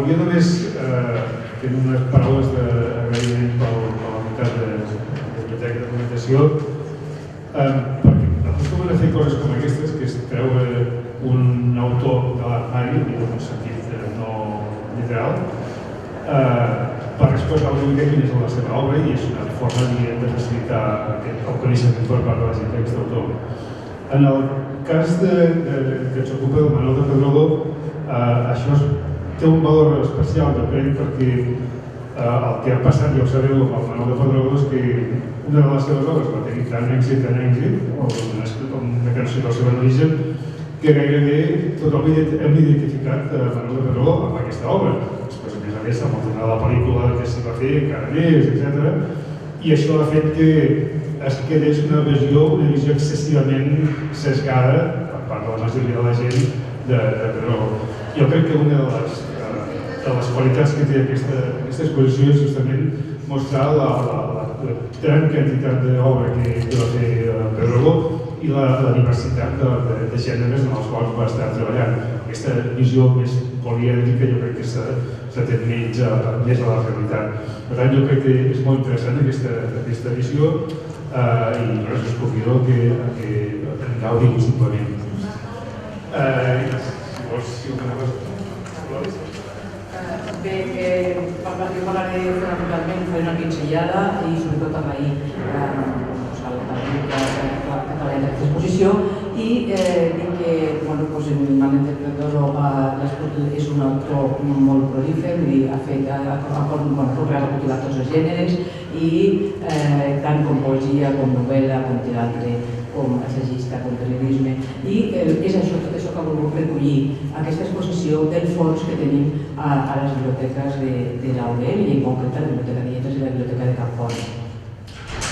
jo només tinc unes paraules d'agraïment per la unitat de biblioteca de documentació, perquè acostumen a fer coses com aquestes, que és treure un autor de l'armari, en un sentit no literal, per explicar una mica quina és la seva obra, i és una forma de facilitar el coneixement per part de la gent d'aquest autor. En el cas que ens ocupa del Manuel de Pedrolo, això té un valor especial, jo crec, perquè el que ha passat, ja ho sabeu, amb el Manuel de Pedrolo és que una de les seves obres va tenir tant èxit, o una cançó del seu origen, que gairebé tothom hem identificat Manuel de Pedrolo amb aquesta obra. Després, a més, amb el tema de la pel·lícula que s'hi va fer, encara més, etc. I això ha fet que es quedés una visió excessivament sesgada per part de la majoria de la gent de Pedrolo. Jo crec que una de les qualitats que té aquesta exposició és justament mostrar la gran quantitat d'obra que va fer Pedrolo i la diversitat de gèneres en els quals va estar treballant. Aquesta visió més polièdrica jo crec que s'atén menys a la realitat. Per tant, jo crec que és molt interessant aquesta visió i us convido a que en gaudiu simplement. Si vols, si ho anaves... Bé, jo parlaré fonamentalment, faré una pinzellada i sobretot agrair al Partit Català d'aquesta exposició i dir que en Manuel de Pedrolo és un autor molt prolífer, ha recopilat tots els gèneres i tant com poesia, com novel·la, com teatre, com assagista, com periodisme, i és això, tot això que ha volgut recollir aquesta exposició del fons que tenim a les biblioteques de la UNED i en concret a la Biblioteca de Lletres i la Biblioteca de Campons.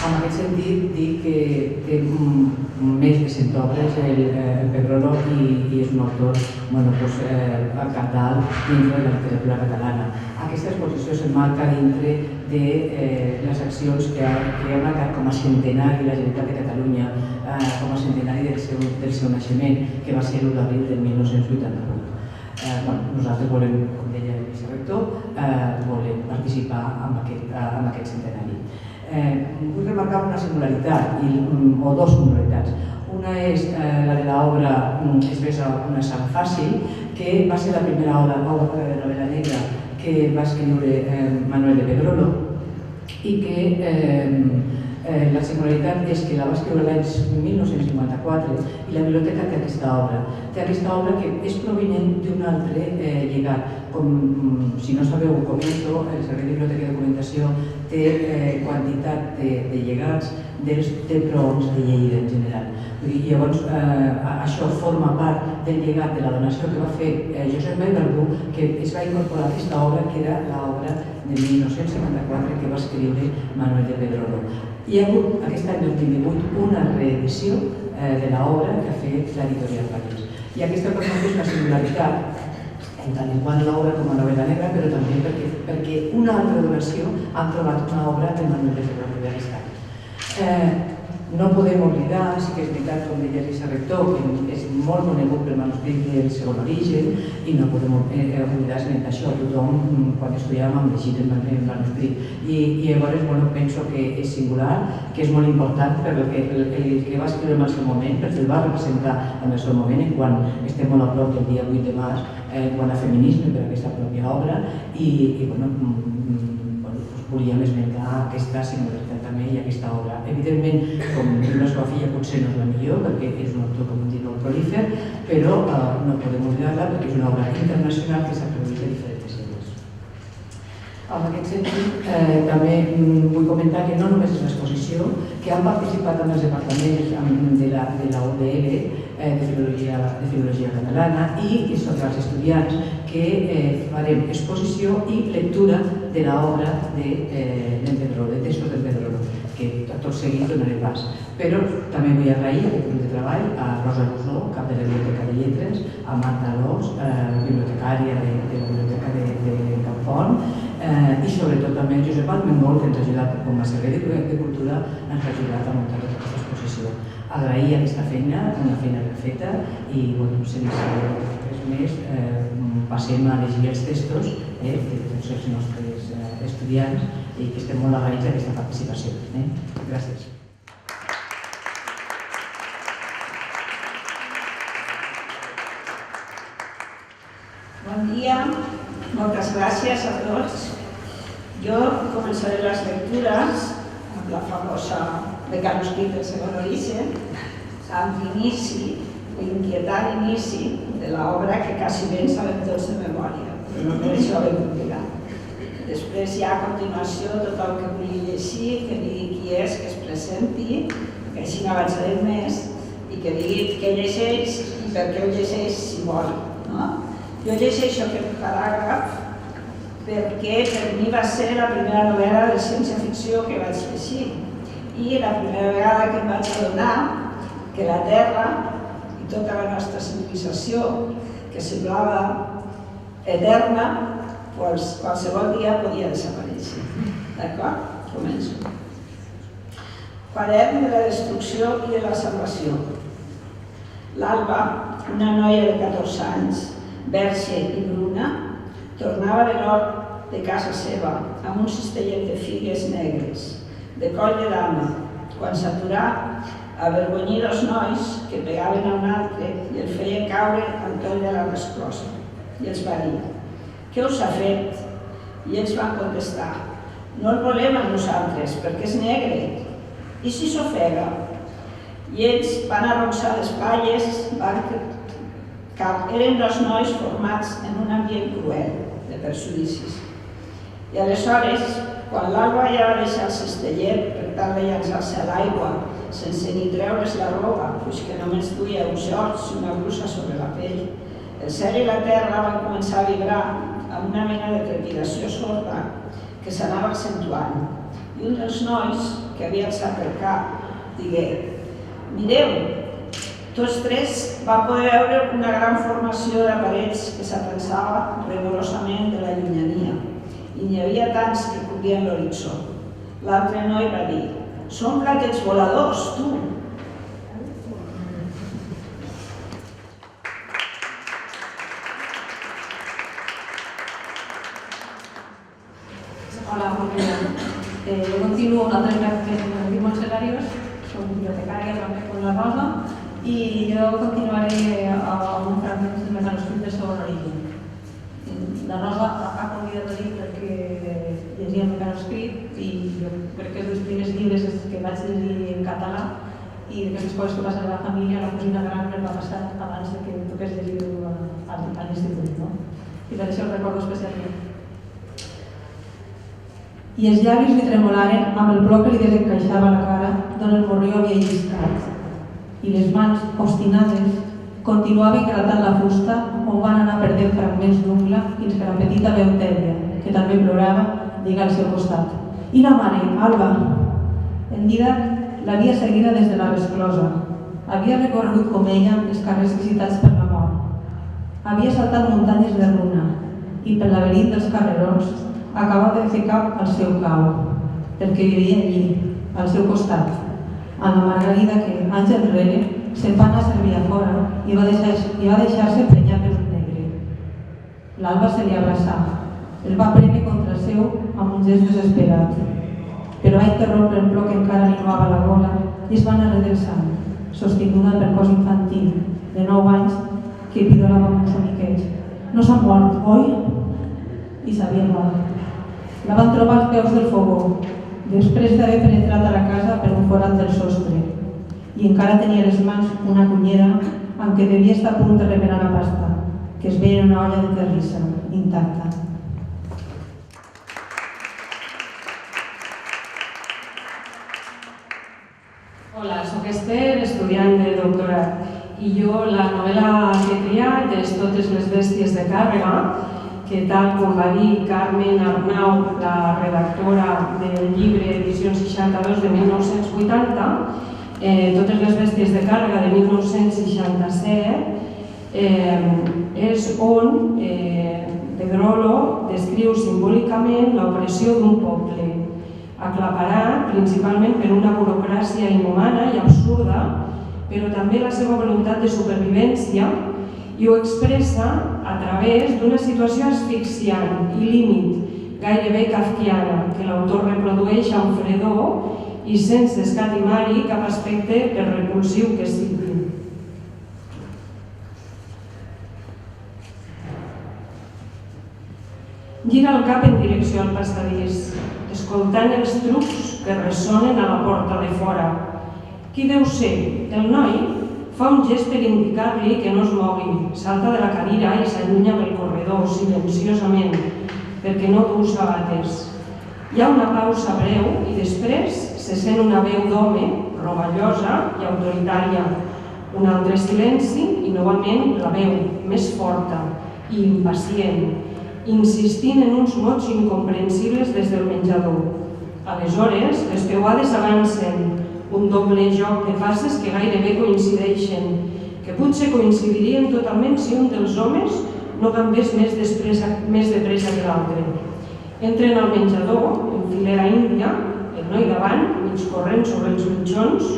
En aquest sentit, dic que té més de 100 obres el Pedrolo i és un autor cabdal dintre de la literatura catalana. Aquesta exposició s'emmarca dintre de les accions que ha marcat com a centenari la Generalitat de Catalunya, com a centenari del seu naixement, que va ser l'1 d'abril del 1988. Nosaltres volem, com deia el vicerector, volem participar en aquest centenari. Vull remarcar una singularitat, o dues singularitats. Una és la de l'obra Es besa una sang fàcil, que va ser la primera obra de novel·la negra que va escriure Manuel de Pedrolo i que la singularitat és que la va escriure l'any 1954 i la biblioteca té aquesta obra. Té aquesta obra que és provinent d'un altre llegat. Si no sabeu, ho comento, el Servei de Biblioteca i Documentació té quantitat de llegats dels prohoms de Lleida en general. Llavors, això forma part del llegat de la donació que va fer Josep Vallverdú, que es va incorporar a aquesta obra, que era l'obra de 1954 que va escriure Manuel de Pedrolo. Hi ha hagut, aquest any 2018, una reedició de l'obra que ha fet l'editorial París. I aquesta per nosaltres és una singularitat, en tant en quant l'obra com a novel·la negra, però també perquè una altra donació han trobat una obra de Manuel de Pedrolo de l'Estat. No podem oblidar, sí que és veritat, com deia el vicerector, que és molt conegut pel manuscrit del segon origen i no podem oblidar esmentar això. Tothom, quan estudiàvem, hem llegit el manuscrit. I llavors penso que és singular, que és molt important perquè el que va escriure en el seu moment, perquè el va representar en el seu moment, quan estem molt a prop del dia 8 de març, quan a feminisme per aquesta pròpia obra, i volíem esmentar aquesta singularitat també i aquesta obra. Evidentment, com la seva filla potser no és la millor, perquè és un autor, com dic, molt prolífer, però no podem oblidar-la perquè és una obra internacional que s'ha produït a diferents llengües. En aquest sentit, també vull comentar que no només és l'exposició, que han participat en els departaments de la UDL de Filologia Catalana i sobre els estudiants que farem exposició i lectura de l'obra de Pedrolo, de textos de Pedrolo, que tot seguit donaré pas. Però també vull agrair aquest grup de treball a Rosa Rosó, cap de la Biblioteca de Lletres, a Marta Alós, bibliotecària de la Biblioteca de Campont, i sobretot també a Josep Almengol, que ens ha ajudat com a servei de cultura, ens ha ajudat a muntar totes aquestes l'exposició. Agrair aquesta feina, una feina ben feta, i sense res més passem a llegir els textos de tots els nostres estudiants i que estem molt agraïts d'aquesta participació. Gràcies. Bon dia, moltes gràcies a tots. Jo començaré les lectures amb la famosa mecanoscrit del segon origen, amb l'inici, l'inquietant inici de l'obra que quasi ben sabem tots de memòria, però no per això l'he publicat. Després hi ha a continuació tot el que vulgui llegir, que digui qui és, que es presenti, que així n'avançarem més, i que digui què llegeix i per què ho llegeix si vol. Jo llegeixo aquest paràgraf perquè per mi va ser la primera novel·la de ciència-ficció que vaig llegir i la primera vegada que em vaig adonar que la Terra i tota la nostra civilització, que semblava eterna, qualsevol dia podia desaparèixer. D'acord? Començo. Quadern de la destrucció i de la salvació. L'Alba, una noia de 14 anys, verge i bruna, tornava de nord de casa seva amb un cistellet de figues negres, de coll de dama, quan s'aturà a avergonyir dos nois que pegaven a un altre i el feien caure al coll de la resclosa. I els va dir: «Què us ha fet?» I ells van contestar: «No el volem a nosaltres, perquè és negre. I si s'ofega?» I ells van arronsar les palles, eren dos nois formats en un ambient cruel, de perjudicis. I aleshores, quan l'Alba ja va deixar el cistellet per tal de llançar-se a l'aigua, sense ni treure's la roba, que només duia uns shorts i una brusa sobre la pell, el cel i la terra van començar a vibrar amb una mena de trepidació sorda que s'anava accentuant. I un dels nois, que havia alçat el cap, digué: «Mireu!» Tots tres van poder veure una gran formació de parets que s'atançava remorosament de la llunyania, i n'hi havia tants que cobrien l'horitzó. L'altre noi va dir: «Són platets voladors, tu!» Hola, bon dia. Jo continuo amb l'altre lloc que em dic Montserrarios, soc bibliotecària també con la Rosa, i jo continuaré amb un fragment del mecanoscrit de segon origen. La Rosa ha convidat a dir perquè llegia el mecanoscrit i jo crec que és dels primers llibres que vaig llegir en català i d'aquestes coses que passen a la família, la cosina gran me va passar abans que toqués llegir-ho a l'institut, no? I per això el recordo especialment. I els llavis li tremolaren amb el plor que li desencaixava la cara d'on el morrió havia lliscat. I les mans, obstinades, continuaven gratant la fusta on van anar perdent fragments d'ungla fins que la petita veu tèbia, que també plorava, lligà al seu costat. I la mare, Alba! En Didac l'havia seguida des de la resclosa. Havia recorregut com ella els carrers visitats per la mort. Havia saltat muntanyes de runa i pel laberint dels carrerons acabava de fer cap al seu cau, perquè vivia allí, al seu costat, amb la Margarida que, anys enrere, se'n va anar a servir a fora i va deixar-se prenyar per un negre. L'Alba se li abraçà, el va prendre contra seu amb un gest desesperat, però va interrompre el plor que encara li nuava la gola i es va anar redreçant, sostinguda pel cos infantil, de 9 anys, que pidolava amb un soniqueig. «No s'ha mort, oi?» I s'havia mort. La van trobar als peus del fogó, després d'haver penetrat a la casa per un forat del sostre, i encara tenia a les mans una cunyera amb què devia estar a punt de remenar la pasta, que es veia en una olla de terrissa, intacta. Hola, soc Esther, estudiant de doctorat, i jo la novel·la que he triat és Totes les bèsties de càrrega, que tal com va dir Carmen Arnau, la redactora del llibre Edició 62 de 1980, Totes les bèsties de càrrega de 1967, és on Pedrolo descriu simbòlicament l'opressió d'un poble aclaparat principalment per una burocràcia inhumana i absurda, però també la seva voluntat de supervivència, i ho expressa a través d'una situació asfixiant i límit, gairebé kafkiana, que l'autor reprodueix amb fredor i sense escatimar-hi cap aspecte per repulsiu que sigui. Gira el cap en direcció al passadís, escoltant els trucs que ressonen a la porta de fora. Qui deu ser? El noi fa un gest per indicar-li que no es mogui, salta de la cadira i s'allunya pel corredor, silenciosament, perquè no duu sabates. Hi ha una pausa breu i després se sent una veu d'home, rovellosa i autoritària. Un altre silenci i novament la veu, més forta i impacient, insistint en uns mots incomprensibles des del menjador. Aleshores, les peuades avancen, un doble joc de passes que gairebé coincideixen, que potser coincidirien totalment si un dels homes no canviés més de pressa que l'altre. Entren al menjador, en filera índia, el noi davant, mig corrent sobre els mitjons,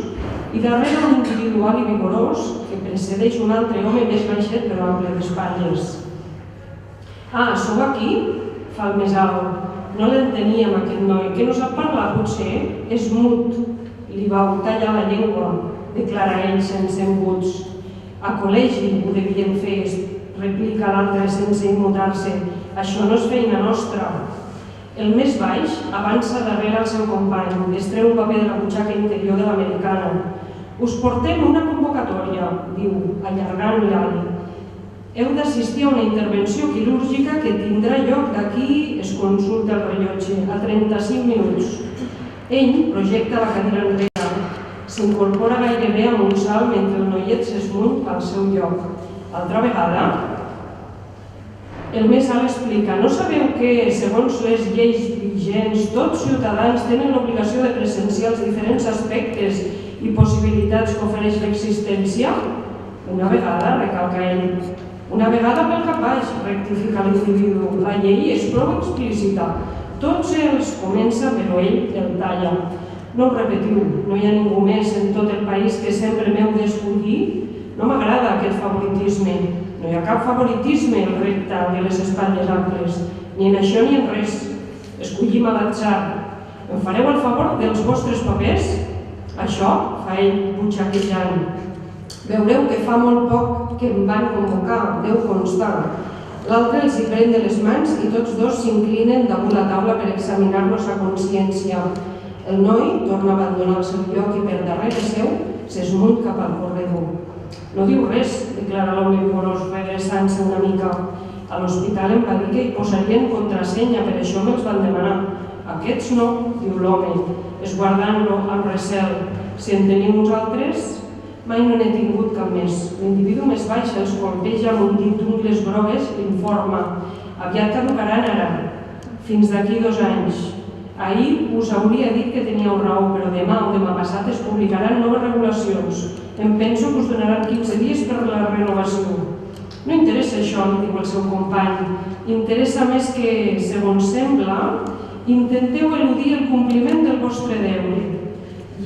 i darrere un individual i vigorós que precedeix un altre home més baixet però ample d'espatlles. Ah, sou aquí? Fa el més alt. No l'enteníem, aquest noi. Que no sap parlar, potser? És mut. Li va tallar la llengua, declara ell sense embuts. A col·legi ho devien fer, replica l'altre sense immutar-se. Això no és feina nostra. El més baix avança darrere el seu company, es treu un paper de la butxaca interior de l'americana. Us portem una convocatòria, diu, allargant l'ali. Heu d'assistir a una intervenció quirúrgica que tindrà lloc d'aquí, es consulta el rellotge, a 35 minuts. Ell projecta la cadira enrere, s'incorpora gairebé amb un salt mentre el noiet s'esmuny al seu lloc. Altra vegada, el més alt explica, no sabeu que, segons les lleis vigents, tots ciutadans tenen l'obligació de presenciar els diferents aspectes i possibilitats que ofereix l'existència? Una vegada, recalca ell. Una vegada pel cap baix, rectifica l'individu. La llei és prou explícita. Tots els comença, però ell el talla. No ho repetiu, no hi ha ningú més en tot el país que sempre m'heu d'escollir. No m'agrada aquest favoritisme. No hi ha cap favoritisme, el repte de les espatlles amples. Ni en això ni en res. Escollim a l'atzar. Em fareu el favor dels vostres papers? Això fa ell butxaquejant. Veureu que fa molt poc que em van convocar, deu constar. L'altre els hi pren de les mans i tots dos s'inclinen damunt la taula per examinar-los a consciència. El noi torna a abandonar el seu lloc i per darrere seu s'esmuny cap al corredor. No diu res, declara l'home vigorós, regressant-se una mica. A l'hospital em va dir que hi posarien contrasenya, per això me'ls van demanar. Aquests no, diu l'home, esguardant-lo amb recel. Si en teniu uns altres, mai no n'he tingut cap més. L'individu més baix els colpeja amb un dit d'ungles grogues i l'informa. Aviat caducaran ara, fins d'aquí 2 anys. Ahir us hauria dit que teníeu raó, però demà o demà passat es publicaran noves regulacions. Em penso que us donaran 15 dies per la renovació. No interessa això, diu el seu company. Interessa més que, segons sembla, intenteu eludir el compliment del vostre deure.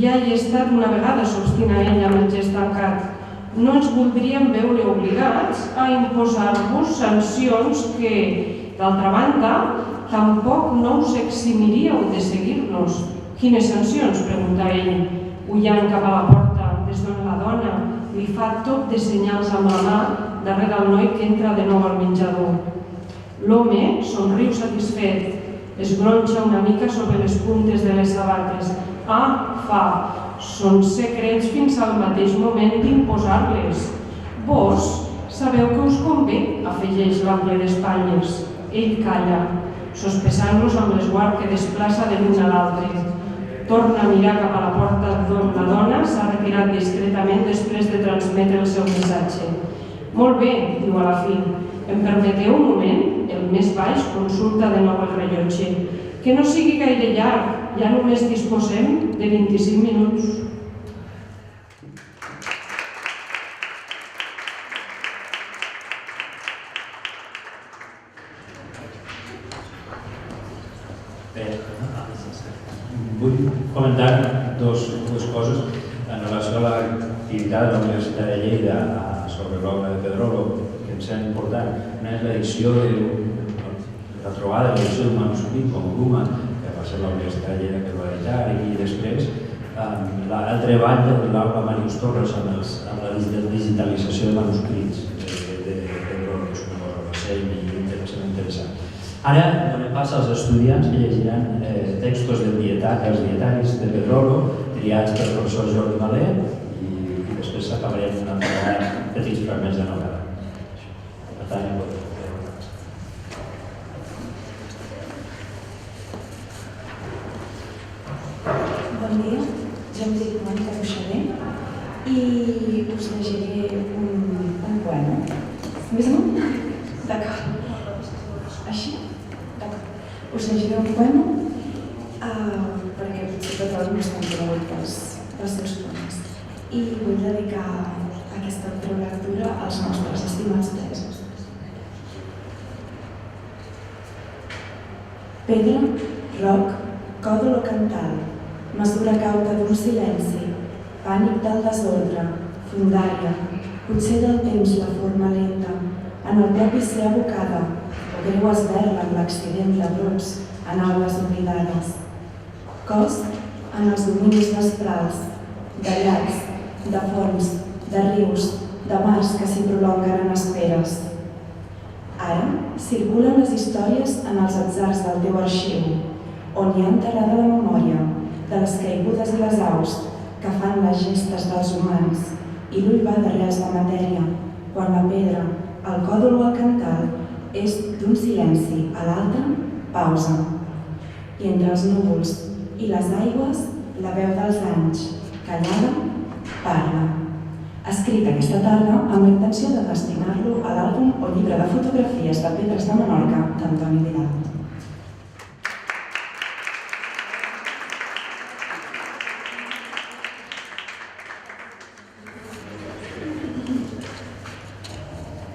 Ja hi he estat una vegada, s'obstina ell amb el gest tancat. No ens voldríem veure obligats a imposar-vos sancions que, d'altra banda, tampoc no us eximiríeu de seguir-nos. Quines sancions? Pregunta ell, ullant cap a la porta, des d'on la dona li fa tot de senyals amb la mà darrere el noi que entra de nou al menjador. L'home somriu satisfet, es gronxa una mica sobre les puntes de les sabates. Ah, fa, són secrets fins al mateix moment d'imposar-les. Vos sabeu que us convé, afegeix l'ample d'espatlles. Ell calla, sospesant-los amb l'esguard que desplaça de l'un a l'altre. Torna a mirar cap a la porta d'on la dona s'ha retirat discretament després de transmetre el seu missatge. Molt bé, diu a la fi. Em permeteu un moment? El més baix consulta de nou el rellotge. Que no sigui gaire llarg, ja només disposem de 25 minuts. Bé, Vull comentar dues coses en relació a l'activitat de la Universitat de Lleida sobre l'obra de Pedrolo, que em sembla important. Una és l'edició la trobada de l'edició d'un manuscrit com Bruma, que va ser la Universitat de Lleida que el va editar, i després el treball de l'Aula Màrius Torres amb la digitalització de manuscrits de Pedrolo, que és una cosa recent i interessant. Ara donem pas als estudiants que llegiran textos dels dietaris de Pedrolo, triats pel professor Jordi Malé, i després acabarem amb petits fragments de novel·la. Per tant, bon dia, jo em dic Mònica Buixader i us llegiré un poema. Més amunt? D'acord. Així? D'acord. Us llegiré un poema perquè potser Pedrolo no estan conegut pels seus poemes. I vull dedicar aquesta lectura als nostres estimats presos. Pedra, roc, còdol o cantal, mesura cauta d'un silenci, pànic del desordre, fondària, potser del temps la forma lenta, en el propi ser abocada, o greu esberla en l'accident de brots en aules oblidades. Cos en els dominis vesprals, de llacs, de fonts, de rius, de mars que s'hi prolonguen en esperes. Ara circulen les històries en els atzars del teu arxiu, on hi ha enterrada la memòria de les caigudes i les aus que fan les gestes dels humans i l'ull va d'arrels de matèria, quan la pedra, el còdol o el cantal és d'un silenci a l'altre, pausa. I entre els núvols i les aigües, la veu dels anys, callada, parla. Escrit aquesta tarda amb la intenció de destinar-lo a l'àlbum o llibre de fotografies de pedres de Menorca d'Antoni Vidal.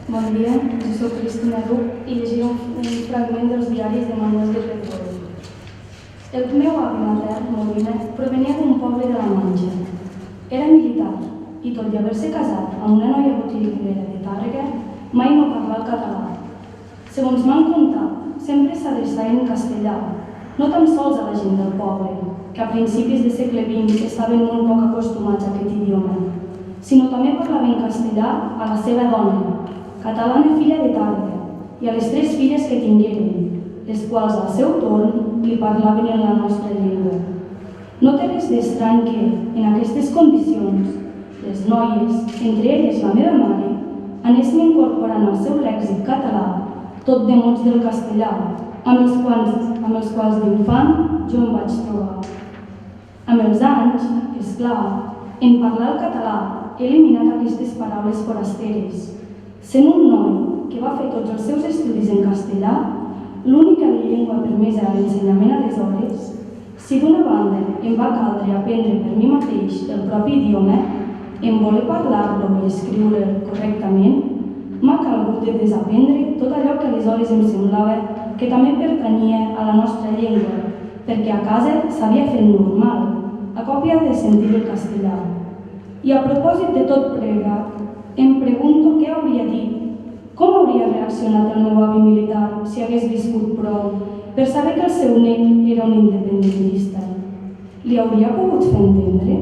Bon dia, jo soc Cristina Duc i llegiré un fragment dels diaris de Manuel de Pedrolo. El meu avi matern, Molina, provenia d'un poble de la Manxa. Era militar i, tot i haver-se casat amb una noia botiguera de Tàrrega, mai no parla el català. Segons m'han contat, sempre s'adreçava en castellà, no tan sols a la gent del poble, que a principis del segle XX estaven molt poc acostumats a aquest idioma, sinó també parlava en castellà a la seva dona, catalana filla de Tàrrega, i a les 3 filles que tingueren, les quals al seu torn li parlaven en la nostra llengua. No té res d'estrany que, en aquestes condicions, les noies, entre elles la meva mare, anessin incorporant al seu lèxic català tot de mots del castellà, amb els quals d'infant jo em vaig trobar. Amb els anys, és clar, en parlar el català he eliminat aquestes paraules forasteres. Sent un noi que va fer tots els seus estudis en castellà, l'única llengua permesa a l'ensenyament aleshores, si d'una banda em va caldre aprendre per mi mateix el propi idioma, en voler parlar-lo i escriure'l correctament, m'ha calgut de desaprendre tot allò que aleshores em semblava que també pertanyia a la nostra llengua, perquè a casa s'havia fet normal, a còpia de sentir el castellà. I a propòsit de tot plegat, em pregunto què hauria dit, com hauria reaccionat el meu avi militar si hagués viscut prou per saber que el seu net era un independentista? Li hauria pogut fer entendre?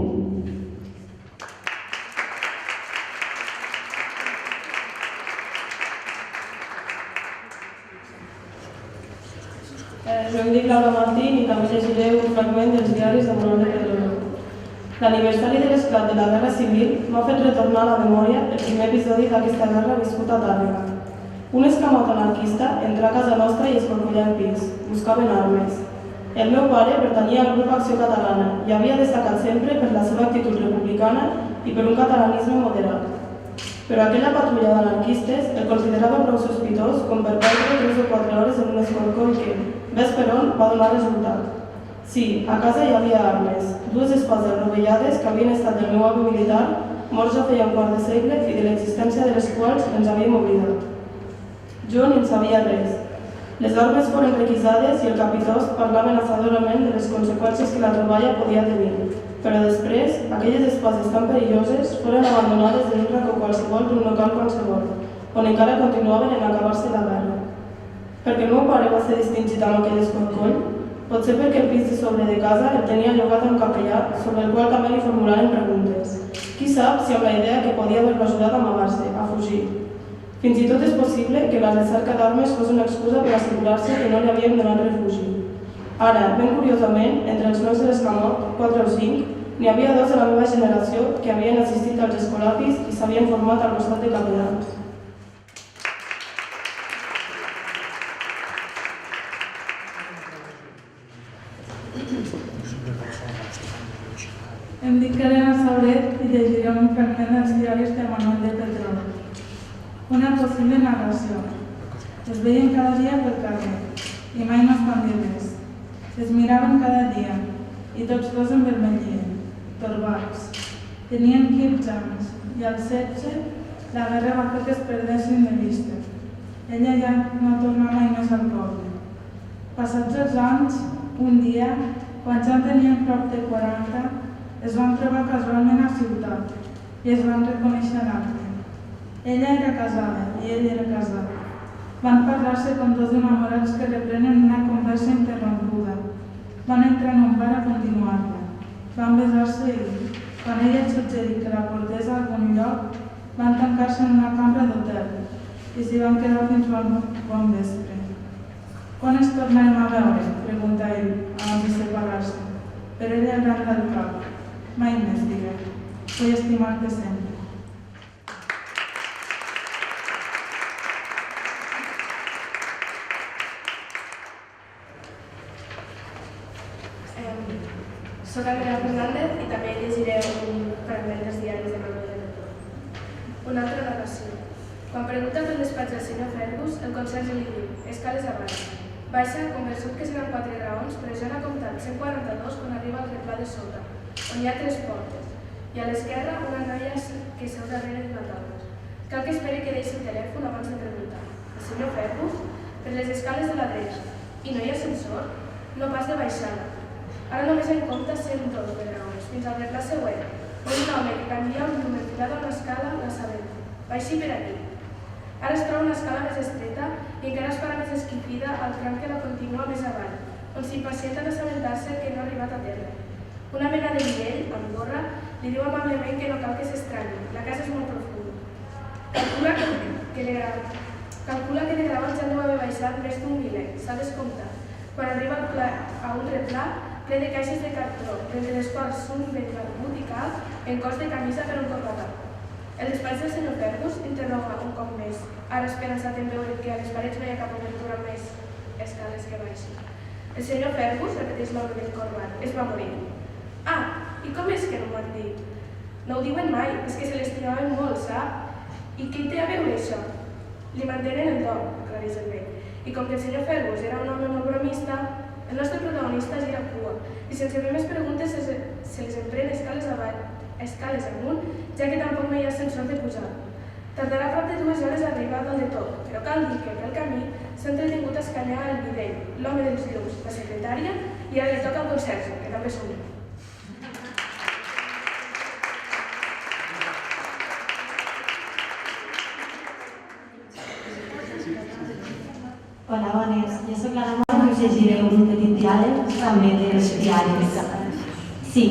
Jo em dic Laura Martín i també llegiré un fragment dels diaris de Manuel de Pedrolo. L'aniversari de l'esclat de la Guerra Civil m'ha fet retornar a la memòria el primer episodi d'aquesta guerra viscut a Tàrrega. Un escamot anarquista entrà a casa nostra i escorcollà el pis. Buscaven armes. El meu pare pertanyia al grup Acció Catalana i havia destacat sempre per la seva actitud republicana i per un catalanisme moderat. Però aquella patrulla d'anarquistes el considerava prou sospitós com per perdre 3 o 4 hores en un escorcoll que, ves per on, va donar resultat. Sí, a casa hi havia armes, 2 espases rovellades que havien estat del meu avi militar, morts ja feia un quart de segle i de l'existència de les quals ens havíem oblidat. Jo ni en sabia res. Les armes foren requisades i el capitós parlava amenaçadorament de les conseqüències que la troballa podia tenir. Però després, aquelles esposes tan perilloses foren abandonades en un racó qualsevol d'un local qualsevol, on encara continuaven en acabar-se la guerra. Perquè el meu pare va ser distingit amb aquell escorcoll, potser perquè el pis de sobre de casa el tenia llogat a un capellà sobre el qual també li formularen preguntes. Qui sap si amb la idea que podia haver-lo ajudat a amagar-se, a fugir. Fins i tot és possible que la recerca d'armes fos una excusa per assegurar-se que no li havien donat refugi. Ara, ben curiosament, entre els nois de l'escamot, 4 o 5, n'hi havia 2 de la meva generació que havien assistit als escolapis i s'havien format al costat de capellans. Em dic Elena Sauret i llegiré un fragment dels diaris de Manuel de Pedrolo. Una possible narració. Es veien cada dia pel carrer i mai no es van dir res. Es miraven cada dia i tots dos envermellien, torbats. Tenien 15 anys i als 16 la guerra va fer que es perdessin de vista. Ella ja no tornà mai més al poble. Passats els anys, un dia, quan ja en tenien prop de 40, es van trobar casualment a ciutat i es van reconèixer a l'acte. Ella era casada i ell era casat. Van parlar-se com dos enamorats que reprenen una conversa interrompuda. Van entrar en un bar a continuar-la. Van besar-se i, quan ella et suggerí que la portés a algun lloc, van tancar-se en una cambra d'hotel i s'hi van quedar fins bon vespre. Quan es tornarem a veure? Pregunta ell, abans de separar-se. Per ell el gran del cap. Mai més, digué. Vull estimar-te sempre. Soc Andrea Fernández i també llegiré un fragment dels diaris de Manuel de Pedrolo. Una altra narració. Quan pregunta pel despatx del senyor Fergus, el conserge li diu: escales avall. Baixa, convençut que seran 4 graons, però ja n'ha comptat 142 quan arriba al replà de sota, on hi ha 3 portes, i a l'esquerra una noia que seu darrere d'una taula. Cal que esperi que deixi el telèfon abans de preguntar. El senyor Fergus, per les escales de la dreta. I no hi ha ascensor? No pas de baixada. Ara només en compta 102 graons, fins al replà següent, on un home que canvia un llum enfilat a una escala la sabenta. Baixi per aquí. Ara es troba una escala més estreta i encara es farà més esquifida al tram que la continua més avall, on s'impacienta d'assabentar-se que no ha arribat a terra. Una mena de nivell, amb gorra, li diu amablement que no cal que s'estranyi, la casa és molt profunda. Calcula que de graons ja deu haver baixat més d'un miler, s'ha descomptat. Quan arriba a un replà, ple de caixes de cartró, entre les quals un vell barbut i cal, en cos de camisa per un corbatat. El despatx del senyor Fergus interroga un cop més, ara esperançat en veure que a les parets no hi ha cap obertura més escales que baixin. El senyor Fergus, repeteix l'home del corbat, es va morir. Ah, i com és que no m'ho han dit? No ho diuen mai, és que se l'estimaven molt, sap? I què hi té a veure això? Li mantenen el dol, aclareix el vell. I com que el senyor Fergus era un home molt bromista, el nostre protagonista gira cua i sense fer més preguntes se les emprèn escales avall, escales amunt, ja que tampoc no hi ha ascensor de pujar. Tardarà prop de 2 hores a arribar dalt de tot, però cal dir que pel camí s'ha entretingut a escanyar el videll, l'home dels llums, la secretària i ara li toca al conserge, que també som. Hola, bones. Jo soc la Ramona i us llegiré un petit diàleg també dels diaris. Sí,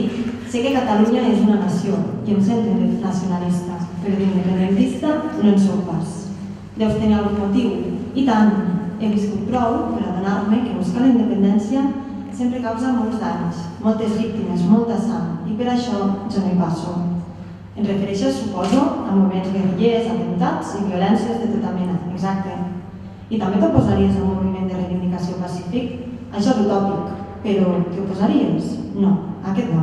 sé que Catalunya és una nació i em sento nacionalista, però d'independentista no en sóc pas. Deus tenir algun motiu. I tant, he viscut prou per adonar-me que buscar la independència sempre causa molts danys, moltes víctimes, molta sang, i per això jo no hi passo. Em refereixo, suposo, a moviments guerrillers, atemptats i violències de tota mena, exacte. I també t'oposaries a un moviment de reivindicació pacífic? Això és utòpic, però t'hi oposaries? No, aquest no.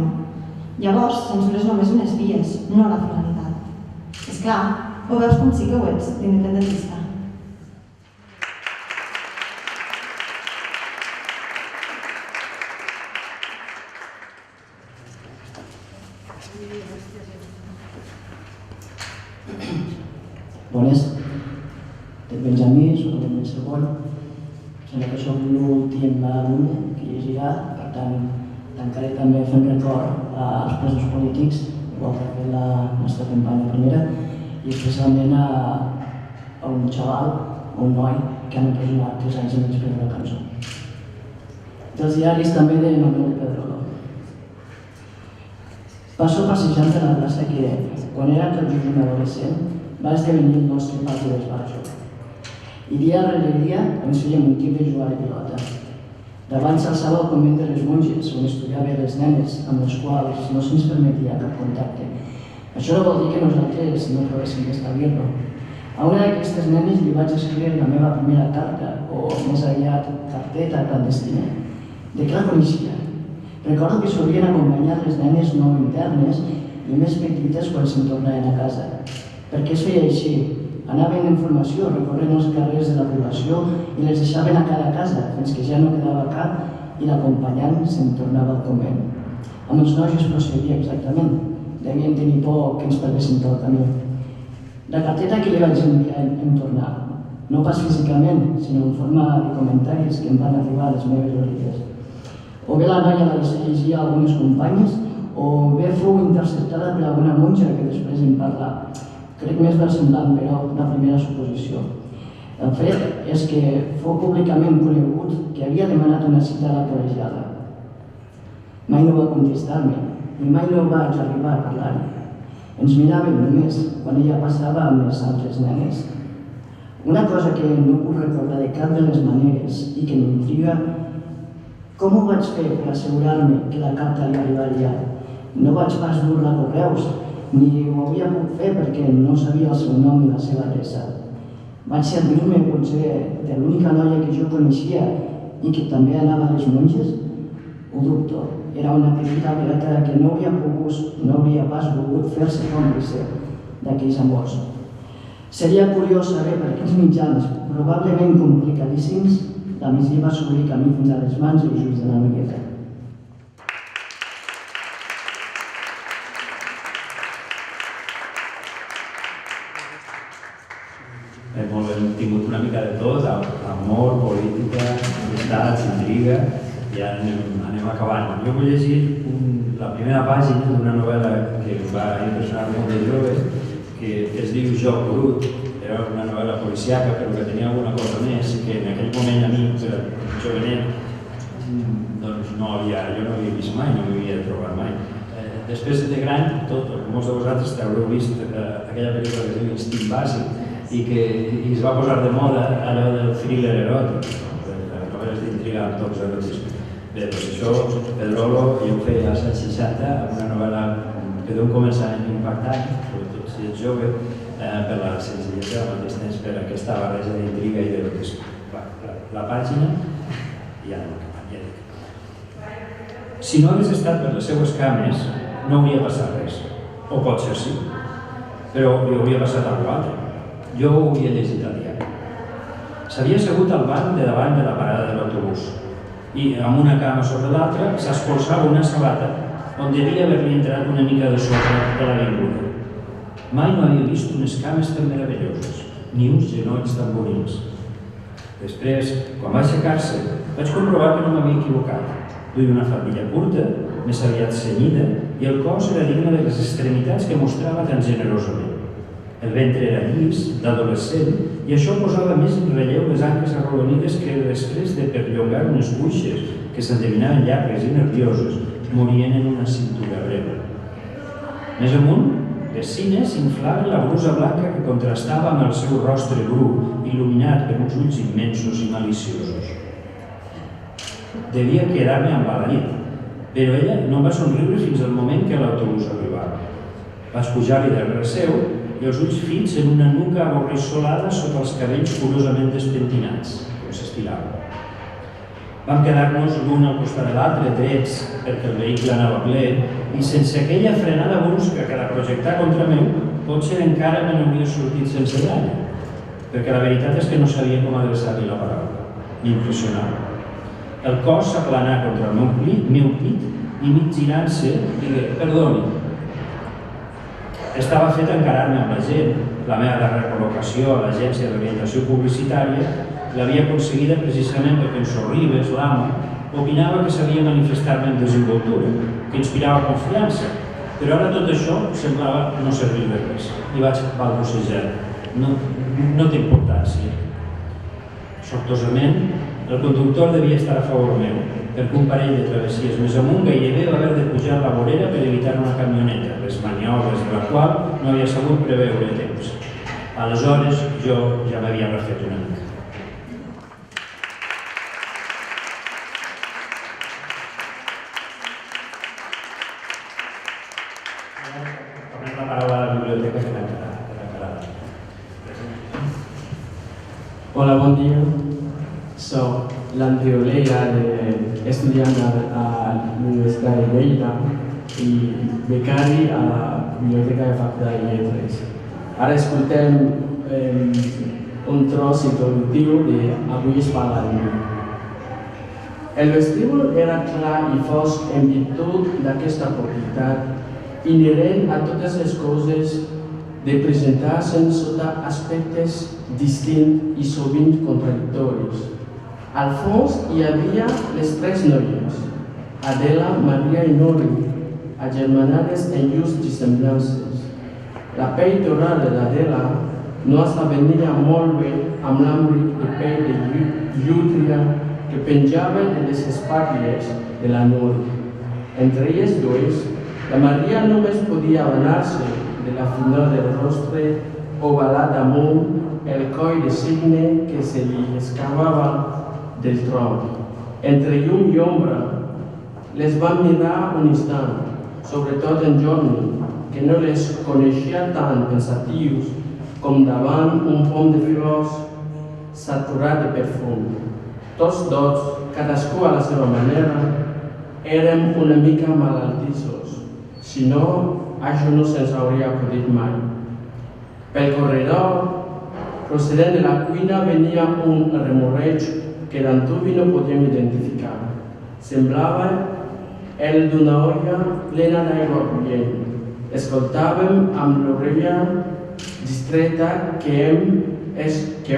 Llavors, censures només unes vies, no la finalitat. Esclar, ho veus com sí que ho ets, d'independentista. Bones. Del Benjamí, soc el segon. Sembla que som l'últim alumne que llegirà, per tant, tancaré també fent record als presos polítics, igual que ha fet la nostra companya primera, i especialment a un xaval, un noi, que han empresonat 3 anys i mig per una cançó. Dels diaris també de Manuel de Pedrolo. Passo passejant per la plaça que, quan era tot just un adolescent, va esdevenir el nostre pati d'esbarjo. I dia rere dia ens fèiem un tip de jugar a pilota. Davant s'alçava el convent de les monges, on estudiaven les nenes, amb les quals no se'ns permetia cap contacte. Això no vol dir que nosaltres no provéssim d'establir-lo. A una d'aquestes nenes li vaig escriure la meva primera carta, o més aviat carteta clandestina. De què la coneixia? Recordo que solien acompanyar les nenes no internes i més petites quan se'n tornaven a casa. Per què es feia així? Anaven en formació, recorrent els carrers de la població i les deixaven a cada casa, fins que ja no quedava cap i l'acompanyant se'n tornava al convent. Amb els nois es procedia exactament. Devien tenir por que ens perdessin pel camí. La carteta que li vaig enviar em tornà, no pas físicament, sinó en forma de comentaris que em van arribar a les meves orelles. O bé la noia la llegia a algunes companyes, o bé fou interceptada per alguna monja que després en parla. Crec més versemblant, però, la primera suposició. El fet és que fou públicament conegut que havia demanat una cita a la col·legiada. Mai no va contestar-me, i mai no vaig arribar a parlar-hi. Ens miràvem només quan ella passava amb les altres nenes. Una cosa que no puc recordar de cap de les maneres i que m'intriga, com ho vaig fer per assegurar-me que la carta li arribaria? No vaig pas dur-la a correus, ni ho havia pogut fer perquè no sabia el seu nom i la seva adreça. Vaig servir-me potser de l'única noia que jo coneixia i que també anava a les monges? Ho dubto. Era una petita beata que no hauria pas volgut fer-se còmplice d'aquells amors. Seria curiós saber per quins mitjans, probablement complicadíssims, la missiva s'obri camí fins a les mans i els ulls de la noieta. Molt bé, hem tingut una mica de tot, amor, política, amistats, intriga, i ara anem acabant. Jo vull llegir la primera pàgina d'una novel·la que va impressionar molt de jove, que es diu Joc Brut. Era una novel·la policíaca, però que tenia alguna cosa més, que en aquell moment a mi, jovenet, doncs jo no havia vist mai, no m'havia trobat mai. Després de gran, molts de vosaltres t'haureu vist aquella pel·lícula que es diu Instint Bàsic, i que es va posar de moda allò del thriller eròtic, de les novel·les d'intriga amb tocs erotisme. Bé, doncs això, Pedrolo, jo ho feia als anys 60, amb una novel·la que deu començar impactant, sobretot si ets jove, per la senzillesa, al mateix temps per aquesta barreja d'intriga i d'erotisme. La pàgina, ja no acaba, ja dic. Si no hagués estat per les seues cames, no hauria passat res. O potser sí, però li hauria passat alguna altra. Jo ho havia llegit al diari. S'havia assegut al banc de davant de la parada de l'autobús i amb una cama sobre l'altra s'espolsava una sabata on devia haver-li entrat una mica de sorra de l'avinguda. Mai no havia vist unes cames tan meravelloses, ni uns genolls tan bonics. Després, quan va aixecar-se, vaig comprovar que no m'havia equivocat. Duia una faldilla curta, més aviat cenyida, i el cos era digne de les extremitats que mostrava tan generosament. El ventre era llis, d'adolescent, i això posava més en relleu les anques arrodonides que després de perllongar unes buixes que s'endevinaven llargues i nervioses, morien en una cintura breva. Més amunt, les cines s'inflaven la brusa blanca que contrastava amb el seu rostre dur, il·luminat per uns ulls immensos i maliciosos. Devia quedar-me embadalit, però ella no em va somriure fins al moment que l'autobús arribava. Vaig pujar-li darrere seu i els ulls fits en una nuca aborrissolada sota els cabells curosament despentinats, com s'estirava. Vam quedar-nos l'un al costat de l'altre, drets, perquè el vehicle anava ple, i sense aquella frenada brusca que la projectà contra meu, potser encara me n'hauria sortit sense dany, perquè la veritat és que no sabia com adreçar-li la paraula, ni impressionar-la. El cos s'aplanà contra el meu pit i mig girant-se, digué, perdoni. Estava fet encarar-me amb la gent. La meva darrera col·locació a l'Agència d'Orientació Publicitària l'havia aconseguida precisament perquè en Sorribes, l'amo, opinava que sabia manifestar-me amb desenvoltura, que inspirava confiança, però ara tot això semblava no servir de res. I vaig balbucejar. No té importància. Sortosament, el conductor devia estar a favor meu, perquè un parell de travessies més amunt gairebé va haver de pujar la vorera per evitar una camioneta, les maniobres de la qual no havia sabut preveure a temps. Aleshores, jo ja m'havia refet una mica. Tornem la paraula a la biblioteca que l'ha quedat. Hola, bon dia. Soc l'Andreu Leira, estudiant a l'Universitat de Lleida i becari a la Biblioteca de Facultat de Lletres. Ara escoltem un tros introductiu de Avui es parla de mi. El vestíbul era clar i fosc en virtut d'aquesta propietat inherent a totes les coses de presentar-se sota aspectes distints i sovint contradictoris. Al fons hi havia les tres noies, Adela, Maria i Nori, agermanades en llurs dissemblances. La pell dorada d'Adela no esdevenia molt bé amb l'àmbrit de pell de llúdria que penjava de les espatlles de la Nori. Entre elles dues, la Maria només podia abanar-se de la finor del rostre ovalat damunt el coll de cigne que se li escavava del tronc. Entre llum i ombra, les van mirar un instant, sobretot en Jordi, que no les coneixia tan pensatius com davant un pom de flors saturat de perfum. Tots dos, cadascú a la seva manera, érem una mica malaltissos. Si no, això no se'ns hauria acudit mai. Pel corredor, procedent de la cuina, venia un remorreig que d'antuvi no podíem identificar. Semblava el d'una olla plena d'aigua bullent. Escoltàvem amb l'orella distreta que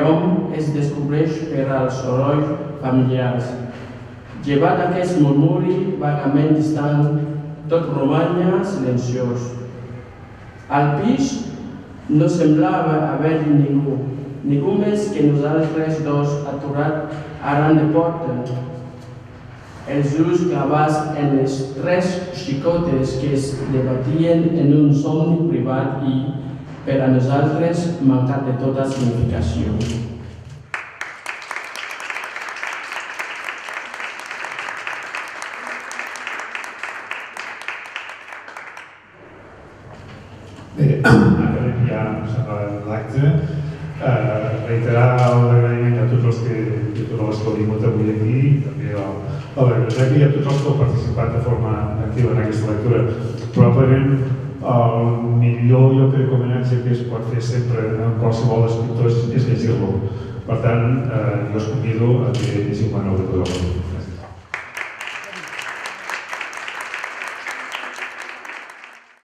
hom es descobreix per als sorolls familiars. Llevat aquest murmuri vagament distant, tot romanya silenciós. Al pis no semblava haver-hi ningú més que nosaltres dos aturat arran de porta. Els ulls clavats en les tres xicotes que es debatien en un somni privat i, per a nosaltres, mancat de tota significació. Bé, acabem ja l'acte. Reiterar l'agraïment a tots els que heu vingut avui aquí, també a la biblioteca i a tots els que heu participat de forma activa en aquesta lectura. Probablement el millor, jo crec, homenatge que es pot fer sempre en qualsevol escriptor és llegir-lo. Per tant, jo us convido a que llegiu Manuel de Pedrolo.